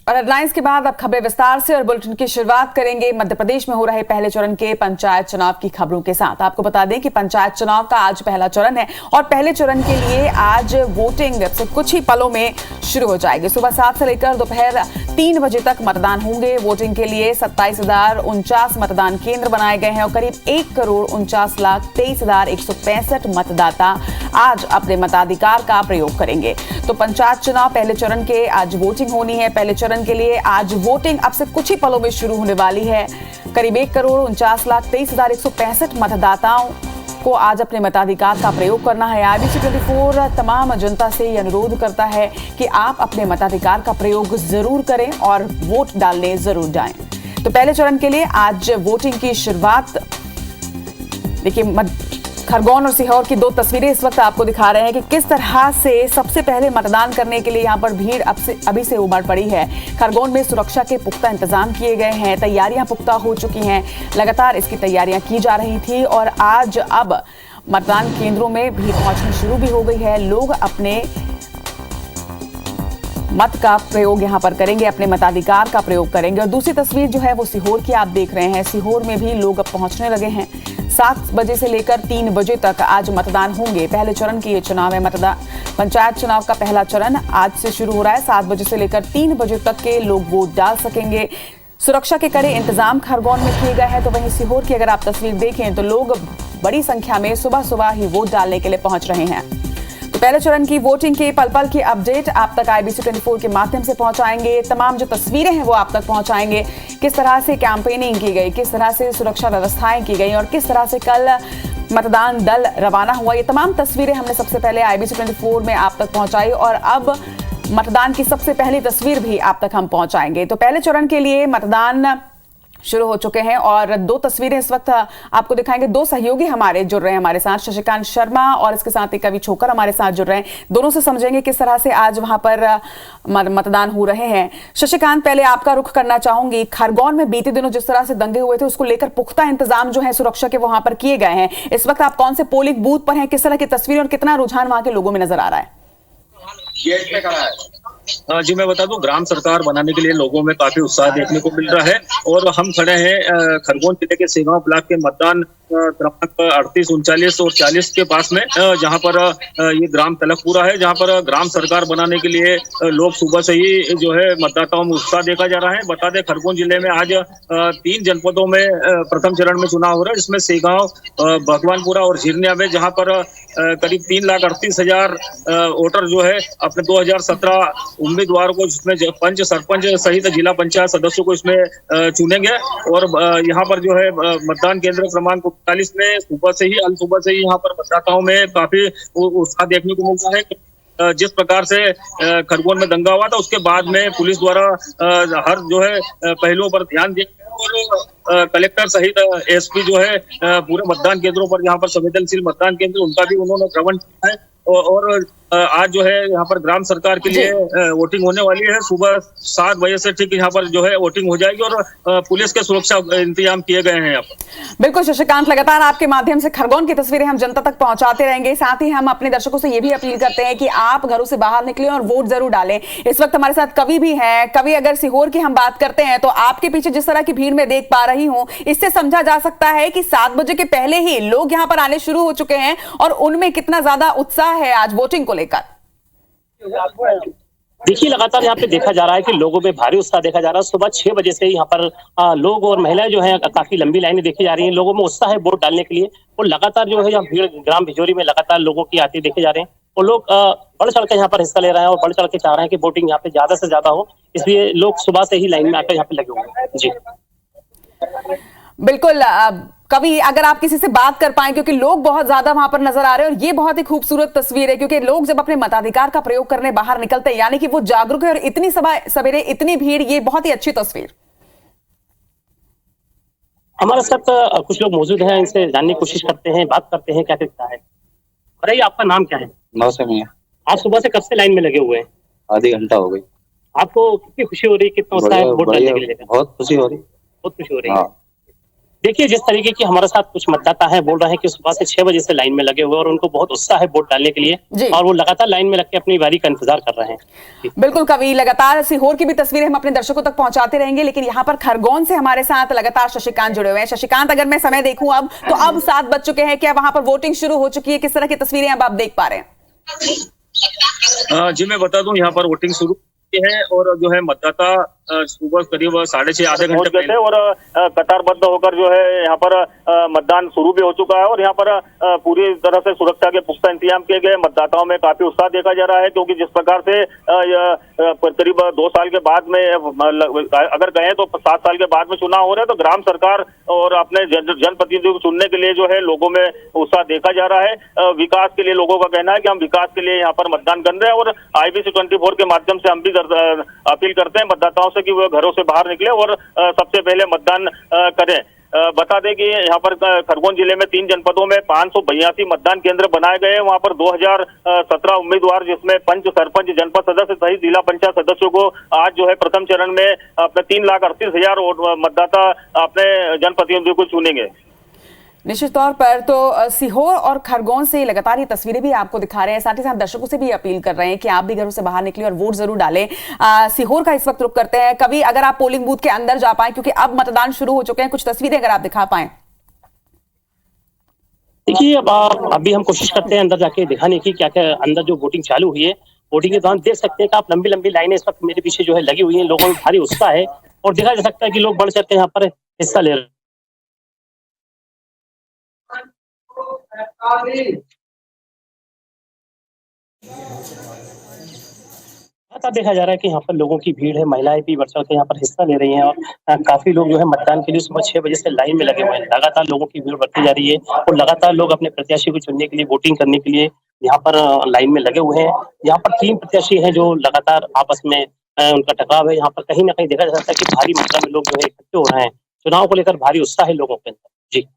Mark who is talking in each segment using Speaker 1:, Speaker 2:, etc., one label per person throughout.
Speaker 1: और हेडलाइंस के बाद अब खबरें विस्तार से और बुलेटिन की शुरुआत करेंगे मध्य प्रदेश में हो रहे पहले चरण के पंचायत चुनाव की खबरों के साथ। आपको बता दें कि पंचायत चुनाव का आज पहला चरण है और पहले चरण के लिए आज वोटिंग अब से कुछ ही पलों में शुरू हो जाएगी। सुबह 7 से लेकर दोपहर 3 बजे तक मतदान होंगे। वोटिंग के लिए 27,049 मतदान केंद्र बनाए गए हैं और करीब 1,49,23,165 मतदाता आज अपने मताधिकार का प्रयोग करेंगे। तो पंचायत चुनाव पहले चरण के आज वोटिंग होनी है। पहले चरण के लिए आज वोटिंग अब से कुछ ही पलों में शुरू होने वाली है। करीब 1,49,23,165 मतदाताओं को आज अपने मताधिकार का प्रयोग करना है। IBC 24 तमाम जनता से यह अनुरोध करता है कि आप अपने मताधिकार का प्रयोग जरूर करें और वोट डालने जरूर जाएं। तो पहले चरण के लिए आज वोटिंग की शुरुआत देखिए, खरगोन और सीहोर की 2 तस्वीरें इस वक्त आपको दिखा रहे हैं कि किस तरह से सबसे पहले मतदान करने के लिए यहां पर भीड़ अभी से उमड़ पड़ी है। खरगोन में सुरक्षा के पुख्ता इंतजाम किए गए हैं, तैयारियां पुख्ता हो चुकी हैं। लगातार इसकी तैयारियां की जा रही थी और आज अब मतदान केंद्रों में भीड़ पहुंचनी शुरू भी हो गई है। लोग अपने मत का प्रयोग यहां पर करेंगे, अपने मताधिकार का प्रयोग करेंगे। और दूसरी तस्वीर जो है वो सीहोर की आप देख रहे हैं। सीहोर में भी लोग अब पहुंचने लगे हैं। 7 बजे से लेकर 3 बजे तक आज मतदान होंगे। पहले चरण की ये चुनाव है। पंचायत चुनाव का पहला चरण आज से शुरू हो रहा है। 7 बजे से लेकर 3 बजे तक के लोग वोट डाल सकेंगे। सुरक्षा के कड़े इंतजाम खरगोन में किए गए हैं। तो वहीं सीहोर की अगर आप तस्वीर देखें तो लोग बड़ी संख्या में सुबह सुबह ही वोट डालने के लिए पहुंच रहे हैं। तो पहले चरण की वोटिंग के पल पल की अपडेट आप तक IBC 24 के माध्यम से पहुंचाएंगे। तमाम जो तस्वीरें हैं वो आप तक पहुंचाएंगे। किस तरह से कैंपेनिंग की गई, किस तरह से सुरक्षा व्यवस्थाएं की गई और किस तरह से कल मतदान दल रवाना हुआ, ये तमाम तस्वीरें हमने सबसे पहले IBC 24 में आप तक पहुंचाई और अब मतदान की सबसे पहली तस्वीर भी आप तक हम पहुंचाएंगे। तो पहले चरण के लिए मतदान शुरू हो चुके हैं और 2 तस्वीरें इस वक्त आपको दिखाएंगे। 2 सहयोगी हमारे जुड़ रहे हैं हमारे साथ, शशिकांत शर्मा और इसके साथ ही कवि छोकर हमारे साथ जुड़ रहे हैं। दोनों से समझेंगे किस तरह से आज वहां पर मतदान हो रहे हैं। शशिकांत, पहले आपका रुख करना चाहूंगी। खरगोन में बीते दिनों जिस तरह से दंगे हुए थे उसको लेकर पुख्ता इंतजाम जो है सुरक्षा के वहां पर किए गए हैं। इस वक्त आप कौन से पोलिंग बूथ पर हैं, किस तरह की तस्वीर और कितना रुझान वहां के लोगों में नजर आ रहा है?
Speaker 2: जी मैं बता दूं, ग्राम सरकार बनाने के लिए लोगों में काफी उत्साह देखने को मिल रहा है और हम खड़े हैं खरगोन जिले के सेगांव ब्लॉक के मतदान क्रमांक 38, 39 और 40 के पास में, जहां पर ये ग्राम तलकपुरा है, जहां पर ग्राम सरकार बनाने के लिए लोग सुबह से ही जो है मतदाताओं में उत्साह देखा जा रहा है। बता दें, खरगोन जिले में आज 3 जनपदों में प्रथम चरण में चुनाव हो रहा है, जिसमें सेगांव, भगवानपुरा और झिरनिया में, जहां पर करीब 3,38,000 वोटर जो है अपने 2017 उम्मीदवारों को, जिसमें पंच, सरपंच सहित जिला पंचायत सदस्यों को इसमें चुनेंगे। और यहाँ पर जो है मतदान केंद्र क्रमांक 45 में सुबह से ही यहाँ पर मतदाताओं में काफी उत्साह देखने को मिलता है। जिस प्रकार से खरगोन में दंगा हुआ था उसके बाद में पुलिस द्वारा हर जो है पहलुओं पर ध्यान दिया गया और कलेक्टर सहित SP जो है पूरे मतदान केंद्रों पर, यहाँ पर संवेदनशील मतदान केंद्र, उनका भी उन्होंने भ्रमण किया है। और आज जो है यहाँ पर ग्राम सरकार के लिए वोटिंग होने वाली है। सुबह 7 बजे से ठीक यहाँ पर जो है वोटिंग हो जाएगी और पुलिस के सुरक्षा इंतजाम किए गए हैं यहाँ पर।
Speaker 1: बिल्कुल शशिकांत, लगातार आपके माध्यम से खरगोन की तस्वीरें हम जनता तक पहुंचाते रहेंगे। साथ ही हम अपने दर्शकों से ये भी अपील करते हैं कि आप घरों से बाहर निकलें और वोट जरूर डालें। इस वक्त हमारे साथ कवि भी है। कवि, अगर सीहोर की हम बात करते हैं तो आपके पीछे जिस तरह की भीड़ में देख पा रही हूँ, इससे समझा जा सकता है कि 7 बजे के पहले ही लोग यहाँ पर आने शुरू हो चुके हैं और उनमें कितना ज्यादा उत्साह है आज वोटिंग को लेकर।
Speaker 3: देखिए, लगातार यहाँ पे देखा जा रहा है कि लोगों में भारी उत्साह देखा जा रहा है। सुबह 6 बजे से यहाँ पर लोग और महिलाएं जो हैं, काफी लंबी लाइनें देखी जा रही हैं। लोगों में उत्साह है वोट डालने के लिए और लगातार जो है यहाँ भीड़ ग्राम भिजोरी में लगातार लोगों की आती देखे जा रहे हैं और लोग बढ़ चढ़ के यहाँ पर हिस्सा ले रहे हैं और बढ़ चढ़ के चाह रहे हैं कि वोटिंग यहाँ पे ज्यादा से ज्यादा हो, इसलिए लोग सुबह से ही लाइन में आकर यहाँ पे लगे हुए हैं। जी
Speaker 1: बिल्कुल कवि, अगर आप किसी से बात कर पाएं, क्योंकि लोग बहुत ज्यादा वहां पर नजर आ रहे हैं और ये बहुत ही खूबसूरत तस्वीर है, क्योंकि लोग जब अपने मताधिकार का प्रयोग करने बाहर निकलते हैं यानी कि वो जागरूक है और इतनी सवेरे इतनी भीड़, ये बहुत ही अच्छी तस्वीर।
Speaker 3: हमारे साथ कुछ लोग मौजूद हैं, इनसे जानने की कोशिश करते हैं, बात करते हैं क्या दिखता है। अरे आपका नाम क्या है?
Speaker 4: मौसमी है।
Speaker 3: आप सुबह से कब से लाइन में लगे हुए हैं?
Speaker 4: आधी घंटा हो गई।
Speaker 3: आपको कितनी खुशी हो रही है, कितना उत्साह है वोट डालने के लिए?
Speaker 4: बहुत खुशी हो रही है।
Speaker 3: बहुत खुशी हो रही है। देखिए, जिस तरीके की हमारे साथ कुछ मतदाता हैं बोल रहे हैं कि सुबह से 6 बजे से लाइन में लगे हुए और उनको बहुत उत्साह है वोट डालने के लिए और वो लगातार लाइन में लग के अपनी बारी का इंतजार कर रहे हैं।
Speaker 1: बिल्कुल कवि, लगातार सीहोर की भी तस्वीरें हम अपने दर्शकों तक पहुंचाते रहेंगे, लेकिन यहाँ पर खरगोन से हमारे साथ लगातार शशिकांत जुड़े हुए हैं। शशिकांत, अगर मैं समय देखूं अब 7 बज चुके हैं, क्या वहां पर वोटिंग शुरू हो चुकी है? किस तरह की तस्वीरें अब आप देख पा रहे हैं?
Speaker 2: जी मैं बता दूं, यहाँ पर वोटिंग शुरू है और जो है मतदाता सुबह करीब 6:30 आधे घंटे पहले
Speaker 4: और कतारबद्ध होकर जो है यहाँ पर मतदान शुरू भी हो चुका है और यहाँ पर पूरी तरह से सुरक्षा के पुख्ता इंतजाम किए गए। मतदाताओं में काफी उत्साह देखा जा रहा है, क्योंकि जिस प्रकार से करीब 2 साल के बाद में अगर कहें तो 7 साल के बाद में चुनाव हो रहे हैं, तो ग्राम सरकार और अपने जनप्रतिनिधियों को चुनने के लिए जो है लोगों में उत्साह देखा जा रहा है। विकास के लिए लोगों का कहना है कि हम विकास के लिए यहाँ पर मतदान कर रहे हैं और IBC 24 के माध्यम से हम भी अपील करते हैं मतदाताओं से कि वो घरों से बाहर निकले और सबसे पहले मतदान करें। बता दें कि यहाँ पर खरगोन जिले में 3 जनपदों में 582 मतदान केंद्र बनाए गए हैं। वहाँ पर 2017 उम्मीदवार, जिसमें पंच, सरपंच, जनपद सदस्य सहित जिला पंचायत सदस्यों को आज जो है प्रथम चरण में अपने 3,38,000 मतदाता अपने जनप्रतिनिधियों को चुनेंगे।
Speaker 1: निश्चित तौर पर तो सीहोर और खरगोन से लगातार ये तस्वीरें भी आपको दिखा रहे हैं, साथ ही साथ दर्शकों से भी अपील कर रहे हैं कि आप भी घरों से बाहर निकले और वोट जरूर डालें। सीहोर का इस वक्त रुख करते हैं। कभी अगर आप पोलिंग बूथ के अंदर जा पाए, क्योंकि अब मतदान शुरू हो चुके हैं, कुछ तस्वीरें अगर आप दिखा पाए।
Speaker 3: देखिए, अभी हम कोशिश करते हैं अंदर जाके दिखाने की, क्या क्या अंदर जो वोटिंग चालू हुई है, वोटिंग के दौरान देख सकते हैं कि आप लंबी लंबी लाइनें इस वक्त मेरे पीछे जो है लगी हुई है। लोगों में भारी उत्साह है और देखा जा सकता है कि लोग बढ़ चढ़ के यहाँ पर हिस्सा ले रहे हैं। देखा जा रहा है कि यहाँ पर लोगों की भीड़ है, महिलाएं भी बढ़ चढ़ के यहाँ पर हिस्सा ले रही हैं और काफी लोग जो है मतदान के लिए सुबह 6 बजे से लाइन में लगे हुए हैं। लगातार लोगों की भीड़ बढ़ती जा रही है और लगातार लोग अपने प्रत्याशी को चुनने के लिए, वोटिंग करने के लिए यहाँ पर लाइन में लगे हुए हैं। यहाँ पर 3 प्रत्याशी हैं जो लगातार आपस में उनका टकराव है। यहाँ पर कहीं ना कहीं देखा जा सकता है कि भारी मात्रा में लोग जो है इकट्ठे हो रहे हैं। चुनाव को लेकर भारी उत्साह है लोगों के अंदर। जी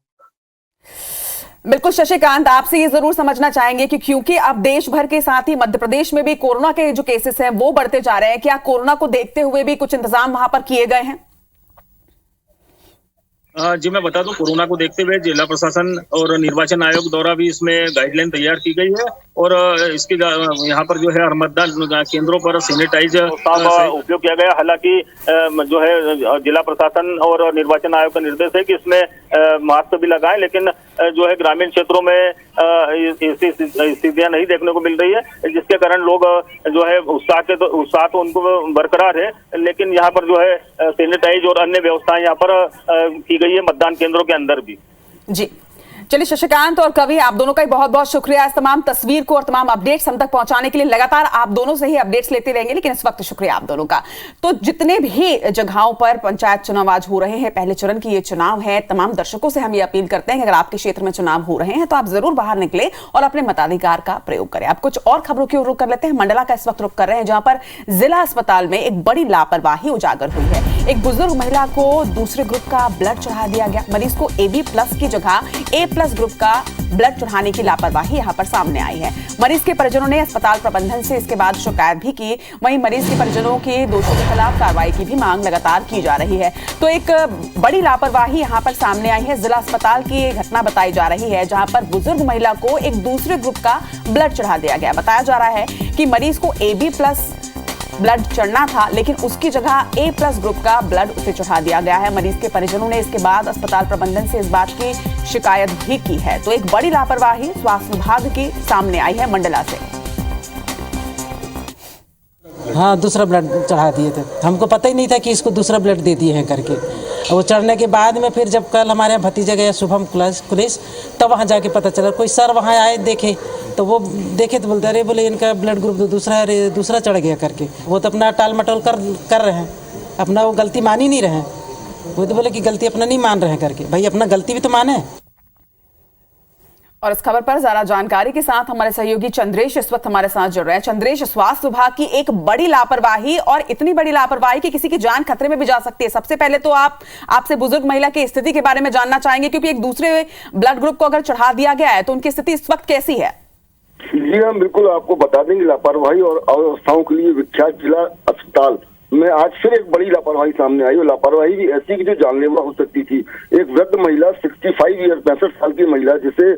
Speaker 1: बिल्कुल शशिकांत, आपसे ये जरूर समझना चाहेंगे कि क्योंकि अब देश भर के साथ ही मध्य प्रदेश में भी कोरोना के जो केसेस हैं वो बढ़ते जा रहे हैं, क्या कोरोना को देखते हुए भी कुछ इंतजाम वहां पर किए गए हैं?
Speaker 2: जी मैं बता दूं, कोरोना को देखते हुए जिला प्रशासन और निर्वाचन आयोग द्वारा भी इसमें गाइडलाइन तैयार की गई है और इसके यहाँ पर जो है हर मतदान केंद्रों पर सैनिटाइजर
Speaker 4: का उपयोग किया गया। हालांकि जो है जिला प्रशासन और निर्वाचन आयोग का निर्देश है कि इसमें मास्क भी लगाएं, लेकिन जो है ग्रामीण क्षेत्रों में स्थितियां नहीं देखने को मिल रही है, जिसके कारण लोग जो है उत्साह तो उनको बरकरार है, लेकिन यहाँ पर जो है सैनिटाइज और अन्य व्यवस्थाएं यहाँ पर की गई है मतदान केंद्रों के अंदर भी।
Speaker 1: जी चलिए शशिकांत और कवि, आप दोनों का ही बहुत बहुत शुक्रिया इस तमाम तस्वीर को और तमाम अपडेट्स हम तक पहुंचाने के लिए। लगातार आप दोनों से ही अपडेट्स लेते रहेंगे, लेकिन इस वक्त शुक्रिया आप दोनों का। तो जितने भी जगहों पर पंचायत चुनाव आज हो रहे हैं, पहले चरण की ये चुनाव है, तमाम दर्शकों से हम ये अपील करते हैं कि अगर आपके क्षेत्र में चुनाव हो रहे हैं तो आप जरूर बाहर निकले और अपने मताधिकार का प्रयोग करें। आप कुछ और खबरों की ओर रुख कर लेते हैं। मंडला का इस वक्त रुख कर रहे हैं, जहां पर जिला अस्पताल में एक बड़ी लापरवाही उजागर हुई है। एक बुजुर्ग महिला को दूसरे ग्रुप का ब्लड चढ़ा दिया गया। मरीज को AB+ की जगह A+ ग्रुप का ब्लड चढ़ाने की लापरवाही यहां पर सामने आई है। मरीज के परिजनों ने अस्पताल प्रबंधन से इसके बाद शिकायत भी की। वहीं मरीज के परिजनों के दोषियों के खिलाफ कार्रवाई की भी मांग लगातार की जा रही है। तो एक बड़ी लापरवाही यहां पर सामने आई है। जिला अस्पताल की घटना बताई जा रही है, जहां पर बुजुर्ग महिला को एक दूसरे ग्रुप का ब्लड चढ़ा दिया गया। बताया जा रहा है कि मरीज को AB+ ब्लड चढ़ना था, लेकिन उसकी जगह A+ ग्रुप का ब्लड उसे चढ़ा दिया गया है। मरीज के परिजनों ने इसके बाद अस्पताल प्रबंधन से इस बात की शिकायत भी की है। तो एक बड़ी लापरवाही स्वास्थ्य विभाग की सामने आई है मंडला से।
Speaker 5: हाँ, दूसरा ब्लड चढ़ा दिए थे। हमको पता ही नहीं था कि इसको दूसरा ब्लड दे दिए हैं करके। वो चढ़ने के बाद में फिर जब कल हमारे यहाँ भतीजा गया शुभम पुलिस, तब वहाँ जाके पता चला। कोई सर वहाँ आए देखे तो वो देखे तो बोलते अरे बोले इनका ब्लड ग्रुप तो दूसरा है, दूसरा चढ़ गया करके। वो तो अपना टाल मटोल कर रहे हैं, अपना वो गलती मान ही नहीं रहे हैं। वो तो बोले कि गलती अपना नहीं मान रहे हैं करके। भाई अपना गलती भी तो माने।
Speaker 1: और इस खबर पर ज्यादा जानकारी के साथ हमारे सहयोगी चंद्रेश इस वक्त हमारे साथ जुड़ रहे हैं। चंद्रेश, स्वास्थ्य विभाग की एक बड़ी लापरवाही और इतनी बड़ी लापरवाही कि किसी की जान खतरे में भी जा सकती है। सबसे पहले तो आपसे बुजुर्ग महिला की स्थिति के बारे में जानना चाहेंगे, क्योंकि एक दूसरे ब्लड ग्रुप को अगर चढ़ा दिया गया है तो उनकी स्थिति इस वक्त कैसी है?
Speaker 6: जी हाँ, बिल्कुल आपको बता देंगे। लापरवाही और अव्यवस्थाओं के लिए विख्यात जिला अस्पताल में आज फिर एक बड़ी लापरवाही सामने आई, और लापरवाही भी ऐसी कि जो जानलेवा हो सकती थी। एक वृद्ध महिला 65 साल की महिला, जिसे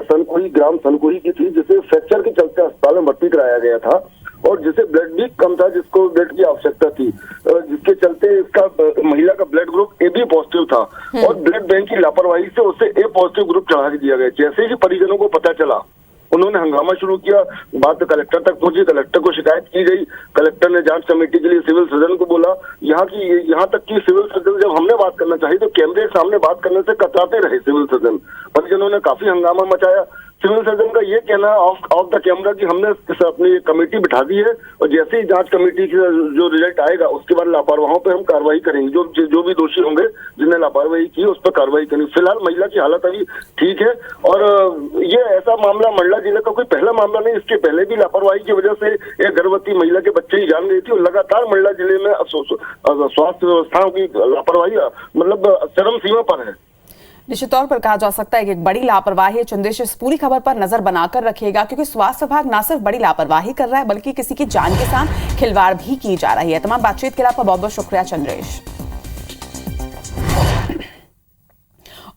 Speaker 6: सनकोही ग्राम सनकोही की थी, जिसे फ्रैक्चर के चलते अस्पताल में भर्ती कराया गया था और जिसे ब्लड भी कम था, जिसको ब्लड की आवश्यकता थी, जिसके चलते इसका महिला का ब्लड ग्रुप AB पॉजिटिव था और ब्लड बैंक की लापरवाही से उसे A पॉजिटिव ग्रुप चढ़ा दिया गया। जैसे ही परिजनों को पता चला, उन्होंने हंगामा शुरू किया, बात कलेक्टर तक पहुंची, कलेक्टर को शिकायत की गई, कलेक्टर ने जांच कमेटी के लिए सिविल सर्जन को बोला। यहाँ तक कि सिविल सर्जन जब हमने बात करना चाहिए तो कैमरे के सामने बात करने से कतराते रहे सिविल सर्जन। परिजनों ने काफी हंगामा मचाया। सिविल सर्जन का ये कहना ऑफ द कैमरा कि हमने अपनी कमेटी बिठा दी है और जैसे ही जांच कमेटी का जो रिजल्ट आएगा उसके बाद लापरवाहों पे हम कार्रवाई करेंगे, जो भी दोषी होंगे जिन्हें लापरवाही की उस पर कार्रवाई करेंगे। फिलहाल महिला की हालत अभी ठीक है और ये ऐसा मामला मंडला जिले का कोई पहला मामला नहीं, इसके पहले भी लापरवाही की वजह से एक गर्भवती महिला के बच्चे ही जान गई थी और लगातार मंडला जिले में स्वास्थ्य व्यवस्थाओं की लापरवाही मतलब चरम सीमा पर है।
Speaker 1: निश्चित तौर पर कहा जा सकता है कि एक बड़ी लापरवाही है। चंदेश इस पूरी खबर पर नजर बनाकर रखिएगा, क्योंकि स्वास्थ्य विभाग न सिर्फ बड़ी लापरवाही कर रहा है बल्कि किसी की जान के साथ खिलवाड़ भी की जा रही है। तमाम बातचीत के लिए आपका बहुत बहुत शुक्रिया चंद्रेश।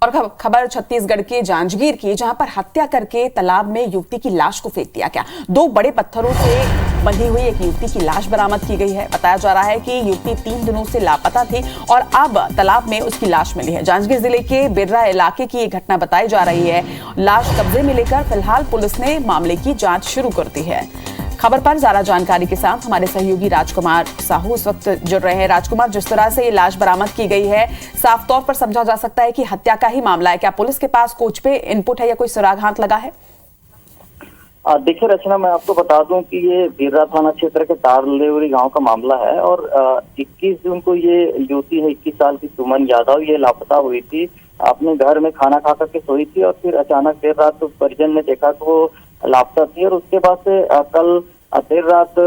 Speaker 1: और खबर छत्तीसगढ़ के जांजगीर की, जहां पर हत्या करके तालाब में युवती की लाश को फेंक दिया गया। 2 बड़े पत्थरों से बंधी हुई एक युवती की लाश बरामद की गई है। बताया जा रहा है कि युवती 3 दिनों से लापता थी और अब तालाब में उसकी लाश मिली है। जांजगीर जिले के बिर्रा इलाके की ये घटना बताई जा रही है। लाश कब्जे में लेकर फिलहाल पुलिस ने मामले की जांच शुरू कर दी है। खबर पर ज्यादा जानकारी के साथ हमारे सहयोगी राजकुमार साहू इस वक्त जुड़ रहे हैं। राजकुमार, जिस तरह से ये लाश बरामद की गई है, साफ तौर पर समझा जा सकता है कि हत्या का ही मामला है। क्या पुलिस के पास कुछ पे इनपुट है या कोई सुराग हाथ लगा है?
Speaker 7: देखिए रचना, मैं आपको बता दूं कि ये बिर्रा थाना क्षेत्र के तारलेवरी गांव का मामला है और 21 जून को ये युवती है 21 साल की सुमन यादव, ये लापता हुई थी। अपने घर में खाना खा करके सोई थी और फिर अचानक देर रात परिजन ने देखा तो वो लापता थी और उसके बाद से कल देर रात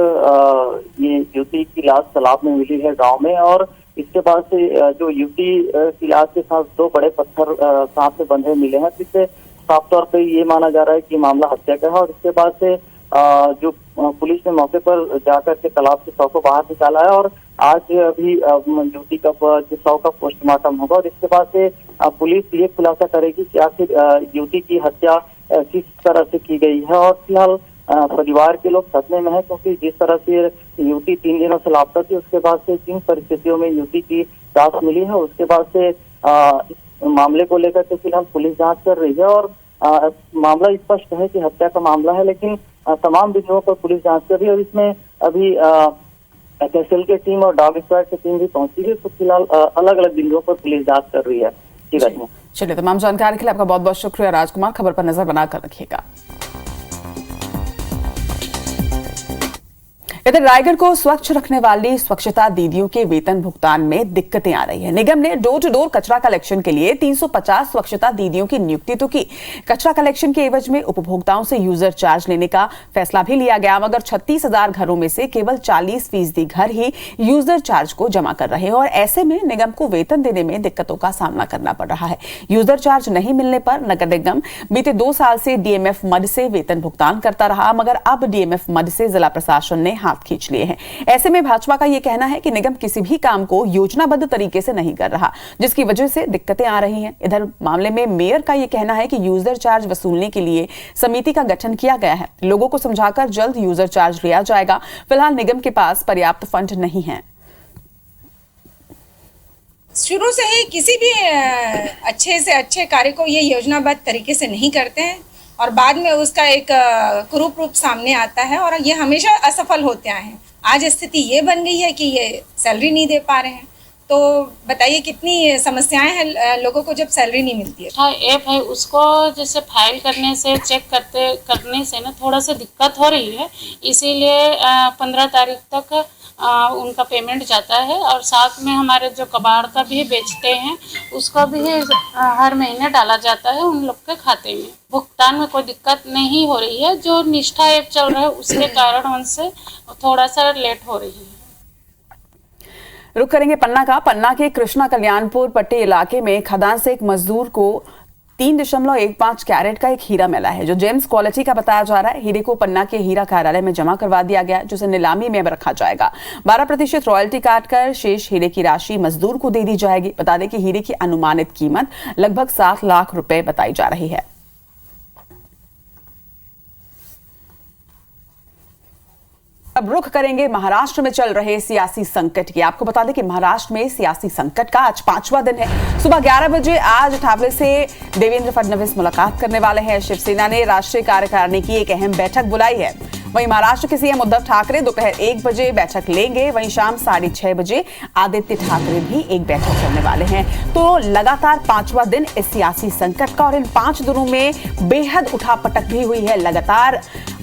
Speaker 7: ये युवती की लाश तालाब में मिली है गांव में। और इसके बाद से जो युवती की लाश के साथ 2 बड़े पत्थर सांप से बंधे मिले हैं, जिससे साफ तौर पे ये माना जा रहा है कि मामला हत्या का है। और इसके बाद से जो पुलिस ने मौके पर जाकर के तालाब से शव को बाहर निकाला है और आज अभी युवती का जो शव का पोस्टमार्टम होगा और इसके बाद से पुलिस ये खुलासा करेगी कि आखिर युवती की हत्या किस तरह से की गई है। और फिलहाल परिवार के लोग सदमे में है, क्योंकि जिस तरह से युवती 3 दिनों से लापता थी, उसके बाद से जिन परिस्थितियों में युवती की लाश मिली है उसके बाद से इस मामले को लेकर के फिलहाल पुलिस जांच कर रही है और मामला स्पष्ट है कि हत्या का मामला है, लेकिन तमाम बिंदुओं पर पुलिस जांच कर रही है और इसमें अभी एफएसएल की टीम और डॉग स्क्वाड की टीम भी पहुंची है। तो फिलहाल अलग अलग बिंदुओं पर पुलिस जांच कर रही है। ठीक है,
Speaker 1: चलिए, तमाम जानकारी के लिए आपका बहुत बहुत शुक्रिया राजकुमार। खबर पर नजर बनाकर रखिएगा। इधर रायगढ़ को स्वच्छ रखने वाली स्वच्छता दीदियों के वेतन भुगतान में दिक्कतें आ रही है। निगम ने डोर टू डोर कचरा कलेक्शन के लिए 350 स्वच्छता दीदियों की नियुक्ति तो की। कचरा कलेक्शन के एवज में उपभोक्ताओं से यूजर चार्ज लेने का फैसला भी लिया गया, मगर 36,000 घरों में से केवल 40% घर ही यूजर चार्ज को जमा कर रहे हैं और ऐसे में निगम को वेतन देने में दिक्कतों का सामना करना पड़ रहा है। यूजर चार्ज नहीं मिलने पर नगर निगम बीते 2 साल से डीएमएफ मद से वेतन भुगतान करता रहा, मगर अब डीएमएफ मद से जिला प्रशासन ने हाथ खींच लिए हैं। ऐसे में भाजपा का यह कहना है कि निगम किसी भी काम को योजनाबद्ध तरीके से नहीं कर रहा, जिसकी वजह से दिक्कतें आ रही हैं। इधर मामले में मेयर का यह कहना है कि यूजर चार्ज वसूलने के लिए समिति का गठन किया गया है। लोगों को समझाकर जल्द यूजर चार्ज लिया जाएगा। फिलहाल निगम के पास पर्याप्त फंड नहीं है।
Speaker 8: शुरू से ही किसी भी अच्छे से अच्छे कार्य को ये योजनाबद्ध तरीके से नहीं करते हैं और बाद में उसका एक कुरूप रूप सामने आता है और ये हमेशा असफल होते आए हैं। आज स्थिति ये बन गई है कि ये सैलरी नहीं दे पा रहे हैं, तो बताइए कितनी समस्याएं हैं लोगों को जब सैलरी नहीं मिलती है।
Speaker 9: हाँ, ऐप है उसको जैसे फाइल करने से चेक करने से ना थोड़ा सा दिक्कत हो रही है, इसीलिए 15 तारीख तक उनका पेमेंट जाता है और साथ में हमारे जो कबाड़ का भी बेचते हैं उसका भी हर महीने डाला जाता है उन लोग के खाते में। भुगतान में कोई दिक्कत नहीं हो रही है, जो निष्ठा ऐप चल रहा है उसके कारण उनसे थोड़ा सा लेट हो रही है।
Speaker 1: रुक करेंगे पन्ना का। पन्ना के कृष्णा कल्याणपुर पट्टी इलाके में खदान से एक मजदूर को 3.15 कैरेट का एक हीरा मिला है, जो जेम्स क्वालिटी का बताया जा रहा है। हीरे को पन्ना के हीरा कार्यालय में जमा करवा दिया गया, जिसे नीलामी में रखा जाएगा। 12% रॉयल्टी काटकर शेष हीरे की राशि मजदूर को दे दी जाएगी। बता दें कि हीरे की अनुमानित कीमत लगभग 7 लाख रुपए बताई जा रही है। अब रुख करेंगे महाराष्ट्र में चल रहे सियासी संकट की। आपको बता दें कि महाराष्ट्र में सियासी संकट का आज 5वां दिन है। सुबह 11 बजे आज ठाकरे से देवेंद्र फडणवीस मुलाकात करने वाले हैं। शिवसेना ने राष्ट्रीय कार्यकारिणी की एक अहम बैठक बुलाई है। वहीं महाराष्ट्र के सीएम उद्धव ठाकरे दोपहर 1 बजे बैठक लेंगे। वहीं शाम 6:30 बजे आदित्य ठाकरे भी एक बैठक करने वाले हैं। तो लगातार 5वां दिन इस सियासी संकट का, और इन 5 दिनों में बेहद उठापटक भी हुई है। लगातार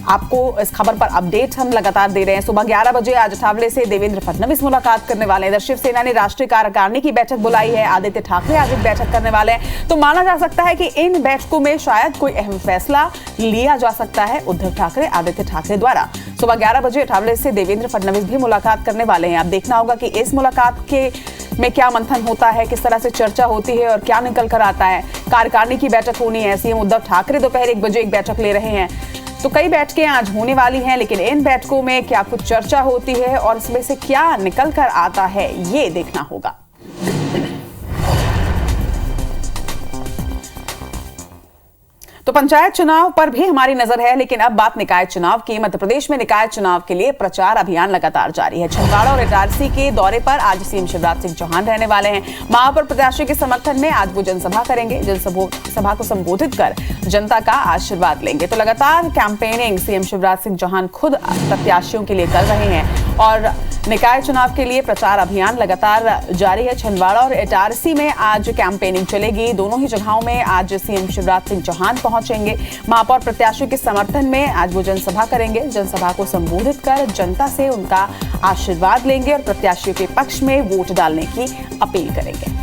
Speaker 1: आपको इस खबर पर अपडेट हम लगातार दे रहे हैं। सुबह 11 बजे आज ठाकरे से देवेंद्र फडणवीस मुलाकात करने वाले हैं। इधर शिवसेना ने राष्ट्रीय कार्यकारिणी की बैठक बुलाई है। आदित्य ठाकरे आज एक बैठक करने वाले हैं। तो माना जा सकता है कि इन बैठकों में शायद कोई अहम फैसला लिया जा सकता है उद्धव ठाकरे, आदित्य ठाकरे द्वारा। सुबह 11 बजे ठाकरे से देवेंद्र फडणवीस भी मुलाकात करने वाले हैं। अब देखना होगा कि इस मुलाकात के में क्या मंथन होता है, किस तरह से चर्चा होती है और क्या निकल कर आता है। कार्यकारिणी की बैठक होनी है। सीएम उद्धव ठाकरे दोपहर 1 बजे एक बैठक ले रहे हैं। तो कई बैठकें आज होने वाली हैं, लेकिन इन बैठकों में क्या कुछ चर्चा होती है और इसमें से क्या निकल कर आता है, ये देखना होगा। तो पंचायत चुनाव पर भी हमारी नजर है, लेकिन अब बात निकाय चुनाव की। मध्य प्रदेश में निकाय चुनाव के लिए प्रचार अभियान लगातार जारी है। छिंदवाड़ा और इटारसी के दौरे पर आज सीएम शिवराज सिंह चौहान रहने वाले हैं। महापौर प्रत्याशी के समर्थन में आज वो जनसभा करेंगे। जनसभा को संबोधित कर जनता का आशीर्वाद लेंगे। तो लगातार कैंपेनिंग सीएम शिवराज सिंह चौहान खुद प्रत्याशियों के लिए कर रहे हैं और निकाय चुनाव के लिए प्रचार अभियान लगातार जारी है। छिंदवाड़ा और इटारसी में आज कैंपेनिंग चलेगी। दोनों ही जगहों में आज सीएम शिवराज सिंह चौहान पहुंचेंगे। महापौर प्रत्याशी के समर्थन में आज वो जनसभा करेंगे। जनसभा को संबोधित कर जनता से उनका आशीर्वाद लेंगे और प्रत्याशियों के पक्ष में वोट डालने की अपील करेंगे।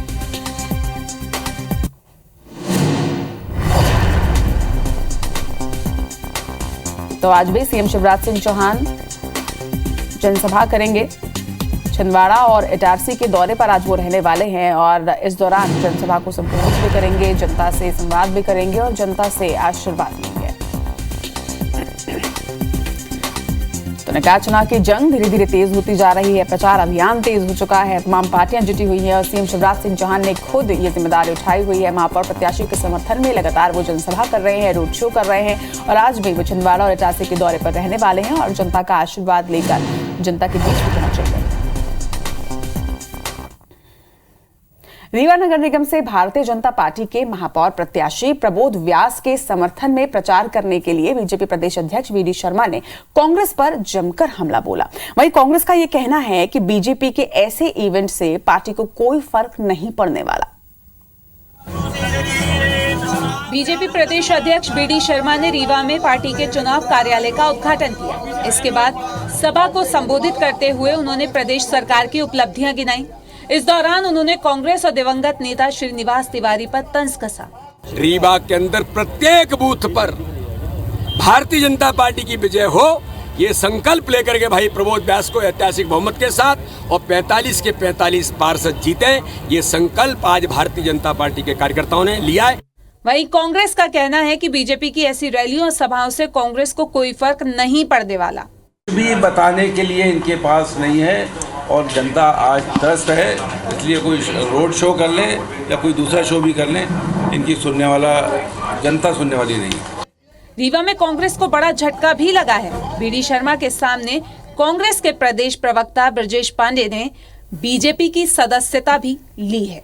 Speaker 1: तो आज भी सीएम शिवराज सिंह चौहान जनसभा करेंगे। छिंदवाड़ा और इटारसी के दौरे पर आज वो रहने वाले हैं और इस दौरान जनसभा को संबोधित भी करेंगे, जनता से संवाद भी करेंगे और जनता से आशीर्वाद लेंगे। तो निकाय चुनाव की जंग धीरे धीरे तेज होती जा रही है। प्रचार अभियान तेज हो चुका है। तमाम पार्टियां जुटी हुई हैं और सीएम शिवराज सिंह चौहान ने खुद ये जिम्मेदारी उठाई हुई है। महापौर प्रत्याशी के समर्थन में लगातार वो जनसभा कर रहे हैं, रोड शो कर रहे हैं और आज भी वो छिंदवाड़ा और इटारसी के दौरे पर रहने वाले हैं और जनता का आशीर्वाद लेकर जनता के बीच भी पहुंचेंगे। रीवा नगर निगम से भारतीय जनता पार्टी के महापौर प्रत्याशी प्रबोध व्यास के समर्थन में प्रचार करने के लिए बीजेपी प्रदेश अध्यक्ष वीडी शर्मा ने कांग्रेस पर जमकर हमला बोला। वहीं कांग्रेस का यह कहना है कि बीजेपी के ऐसे इवेंट से पार्टी को कोई फर्क नहीं पड़ने वाला।
Speaker 10: बीजेपी प्रदेश अध्यक्ष वीडी शर्मा ने रीवा में पार्टी के चुनाव कार्यालय का उद्घाटन किया। इसके बाद सभा को संबोधित करते हुए उन्होंने प्रदेश सरकार की उपलब्धियां गिनाई। इस दौरान उन्होंने कांग्रेस और दिवंगत नेता श्रीनिवास तिवारी पर तंज कसा।
Speaker 11: रीवा के अंदर प्रत्येक बूथ पर भारतीय जनता पार्टी की विजय हो, ये संकल्प लेकर के भाई प्रबोध व्यास को ऐतिहासिक बहुमत के साथ और 45 के 45 पार्षद जीते, ये संकल्प आज भारतीय जनता पार्टी के कार्यकर्ताओं ने लिया है।
Speaker 10: वहीं कांग्रेस का कहना है कि बीजेपी की ऐसी रैलियों और सभाओं से कांग्रेस को कोई फर्क नहीं पड़ने वाला।
Speaker 12: भी बताने के लिए इनके पास नहीं है और जनता आज त्रस्त है, इसलिए कोई रोड शो कर ले या कोई दूसरा शो भी कर ले, इनकी सुनने वाला जनता सुनने वाली नहीं है।
Speaker 10: रीवा में कांग्रेस को बड़ा झटका भी लगा है। वीडी शर्मा के सामने कांग्रेस के प्रदेश प्रवक्ता ब्रजेश पांडे ने बीजेपी की सदस्यता भी ली है।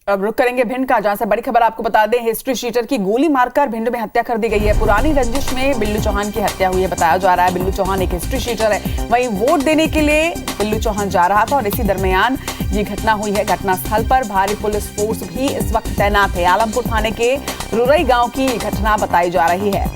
Speaker 1: अब रुक करेंगे भिंड का, जहां से बड़ी खबर आपको बता दें, हिस्ट्री शीटर की गोली मारकर भिंड में हत्या कर दी गई है। पुरानी रंजिश में बिल्लू चौहान की हत्या हुई है, बताया जा रहा है। बिल्लू चौहान एक हिस्ट्री शीटर है। वहीं वोट देने के लिए बिल्लू चौहान जा रहा था और इसी दरमियान ये घटना हुई है। घटनास्थल पर भारी पुलिस फोर्स भी इस वक्त तैनात है। आलमपुर थाने के रुरई गांव की घटना बताई जा रही है।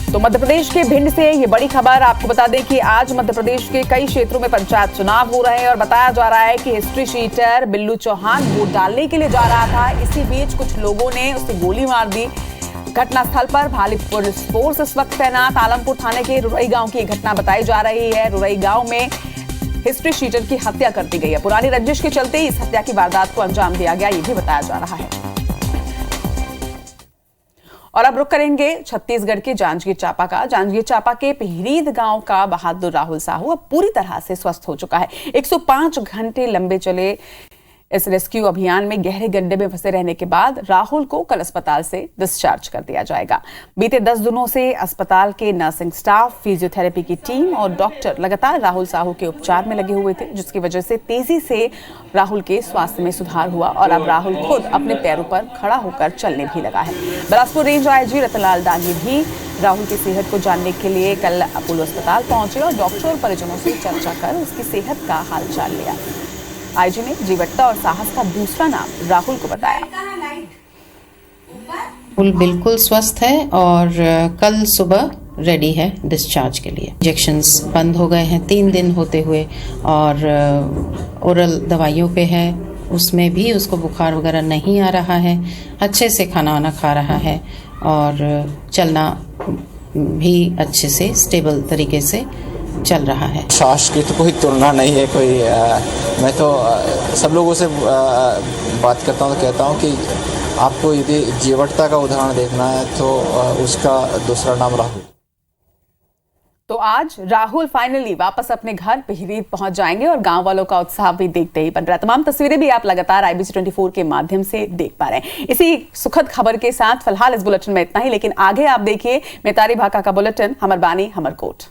Speaker 1: तो मध्य प्रदेश के भिंड से ये बड़ी खबर आपको बता दें कि आज मध्य प्रदेश के कई क्षेत्रों में पंचायत चुनाव हो रहे हैं और बताया जा रहा है कि history sheeter Billu Chauhan vote डालने के लिए जा रहा था। इसी बीच कुछ लोगों ने उसे गोली मार दी। घटनास्थल पर भारी पुलिस फोर्स इस वक्त तैनात। आलमपुर थाने के रुरई गांव की घटना बताई जा रही है। रुरई गांव में हिस्ट्री शीटर की हत्या कर दी गई है। पुरानी रंजिश के चलते इस हत्या की वारदात को अंजाम दिया गया, ये भी बताया जा रहा है। और अब रुक करेंगे छत्तीसगढ़ के जांजगीर चांपा का। जांजगीर चांपा के पिहरीद गांव का बहादुर राहुल साहू अब पूरी तरह से स्वस्थ हो चुका है। 105 घंटे लंबे चले इस रेस्क्यू अभियान में गहरे गड्ढे में फंसे रहने के बाद राहुल को कल अस्पताल से डिस्चार्ज कर दिया जाएगा। बीते 10 दिनों से अस्पताल के नर्सिंग स्टाफ, फिजियोथेरेपी की टीम और डॉक्टर लगातार राहुल साहू के उपचार में लगे हुए थे, जिसकी वजह से तेजी से राहुल के स्वास्थ्य में सुधार हुआ और अब राहुल खुद अपने पैरों पर खड़ा होकर चलने भी लगा है। बिलासपुर रेंज आईजी रतनलाल डांगी भी राहुल की सेहत को जानने के लिए कल अपोलो अस्पताल पहुंचे और डॉक्टर और परिजनों से चर्चा कर उसकी सेहत का हालचाल लिया। आईजी ने जीवटता और साहस का दूसरा नाम राहुल को बताया।
Speaker 13: राहुल बिल्कुल स्वस्थ है और कल सुबह रेडी है डिस्चार्ज के लिए। इंजेक्शंस बंद हो गए हैं 3 दिन होते हुए और ओरल दवाइयों पे है, उसमें भी उसको बुखार वगैरह नहीं आ रहा है, अच्छे से खाना वाना खा रहा है और चलना भी अच्छे से स्टेबल तरीके से चल रहा है।
Speaker 14: साहस की तो कोई तुलना नहीं है। मैं तो सब लोगों से बात करता हूँ तो कहता हूँ कि आपको यदि जीवटता का उदाहरण देखना है तो उसका दूसरा नाम राहुल।
Speaker 1: तो आज राहुल फाइनली वापस अपने घर पिहरीद पहुंच जाएंगे और गांव वालों का उत्साह भी देखते ही बन रहा है। तमाम तस्वीरें भी आप लगातार IBC 24 के माध्यम से देख पा रहे हैं। इसी सुखद खबर के साथ फिलहाल इस बुलेटिन में इतना ही, लेकिन आगे आप देखिए मेतारी भाका का बुलेटिन हमर बानी हमर कोट।